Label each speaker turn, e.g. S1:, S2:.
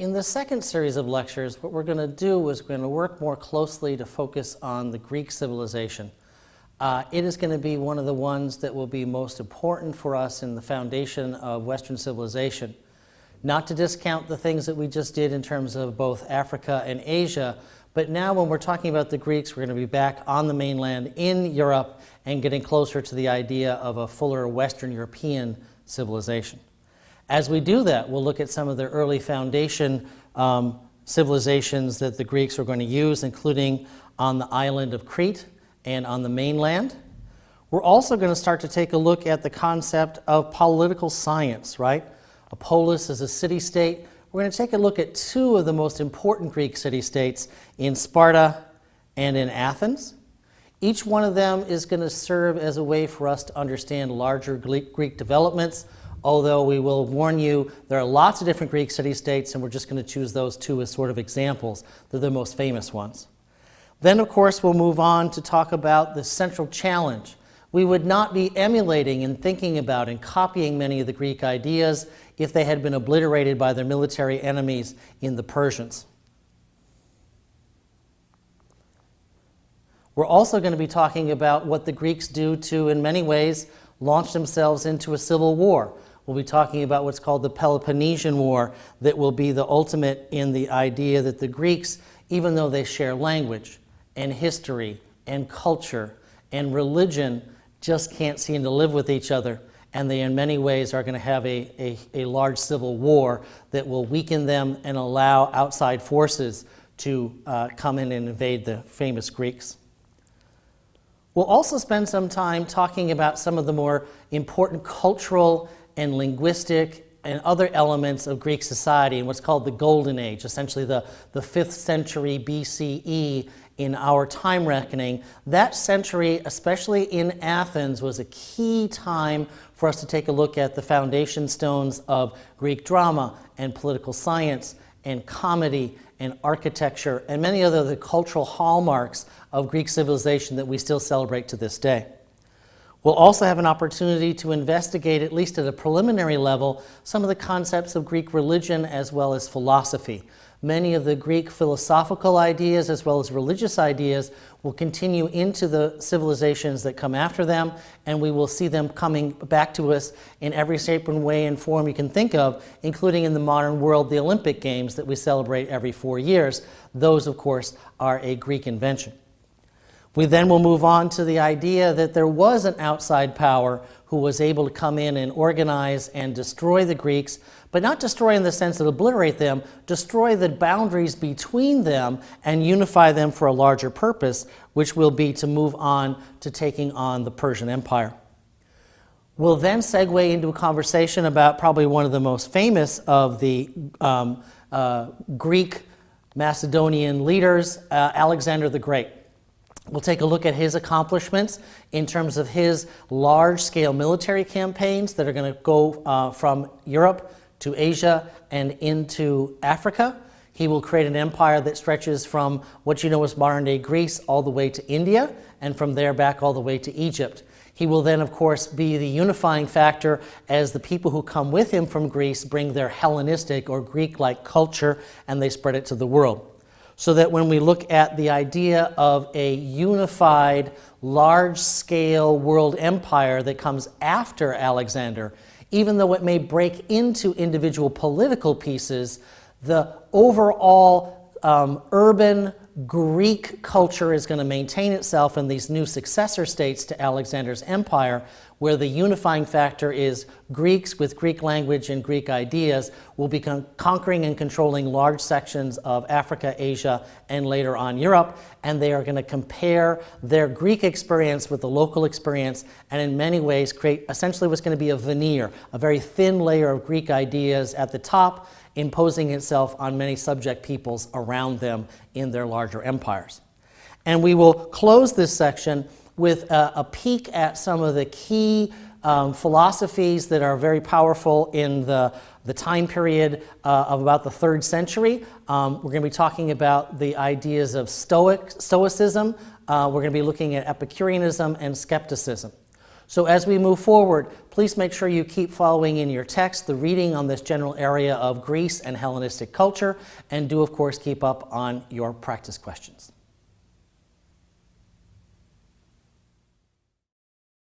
S1: In the second series of lectures, what we're going to do is we're going to work more closely to focus on the Greek civilization. It is going to be one of the ones that will be most important for us in the foundation of Western civilization. Not to discount the things that we just did in terms of both Africa and Asia, but now when we're talking about the Greeks, we're going to be back on the mainland in Europe and getting closer to the idea of a fuller Western European civilization. As we do that, we'll look at some of the early foundation civilizations that the Greeks were going to use, including on the island of Crete and on the mainland. We're also going to start to take a look at the concept of political science, right? A polis is a city-state. We're going to take a look at two of the most important Greek city-states in Sparta and in Athens. Each one of them is going to serve as a way for us to understand larger Greek developments, although we will warn you there are lots of different Greek city-states, and we're just going to choose those two as sort of examples. They're the most famous ones. Then, of course, we'll move on to talk about the central challenge. We would not be emulating and thinking about and copying many of the Greek ideas if they had been obliterated by their military enemies in the Persians. We're also going to be talking about what the Greeks do to, in many ways, launch themselves into a civil war. We'll be talking about what's called the Peloponnesian War that will be the ultimate in the idea that the Greeks, even though they share language and history and culture and religion, just can't seem to live with each other, and they in many ways are going to have a large civil war that will weaken them and allow outside forces to come in and invade the famous Greeks. We'll also spend some time talking about some of the more important cultural and linguistic and other elements of Greek society in what's called the Golden Age, essentially the 5th century BCE in our time reckoning. That century, especially in Athens, was a key time for us to take a look at the foundation stones of Greek drama and political science and comedy and architecture and many other the cultural hallmarks of Greek civilization that we still celebrate to this day. We'll also have an opportunity to investigate, at least at a preliminary level, some of the concepts of Greek religion as well as philosophy. Many of the Greek philosophical ideas as well as religious ideas will continue into the civilizations that come after them, and we will see them coming back to us in every shape and way and form you can think of, including in the modern world, the Olympic Games that we celebrate every 4 years. Those, of course, are a Greek invention. We then will move on to the idea that there was an outside power who was able to come in and organize and destroy the Greeks, but not destroy in the sense of obliterate them, destroy the boundaries between them and unify them for a larger purpose, which will be to move on to taking on the Persian Empire. We'll then segue into a conversation about probably one of the most famous of the Greek Macedonian leaders, Alexander the Great. We'll take a look at his accomplishments in terms of his large-scale military campaigns that are going to go from Europe to Asia and into Africa. He will create an empire that stretches from what you know as modern-day Greece all the way to India, and from there back all the way to Egypt. He will then, of course, be the unifying factor as the people who come with him from Greece bring their Hellenistic or Greek-like culture and they spread it to the world. So that when we look at the idea of a unified, large-scale world empire that comes after Alexander, even though it may break into individual political pieces, the overall urban Greek culture is going to maintain itself in these new successor states to Alexander's empire, where the unifying factor is Greeks with Greek language and Greek ideas will become conquering and controlling large sections of Africa, Asia, and later on Europe, and they are going to compare their Greek experience with the local experience and in many ways create essentially what's going to be a veneer, a very thin layer of Greek ideas at the top, imposing itself on many subject peoples around them in their larger empires. And we will close this section with a peek at some of the key philosophies that are very powerful in the time period of about the 3rd century. We're going to be talking about the ideas of Stoicism. We're going to be looking at Epicureanism and skepticism. So as we move forward, please make sure you keep following in your text the reading on this general area of Greece and Hellenistic culture, and do, of course, keep up on your practice questions.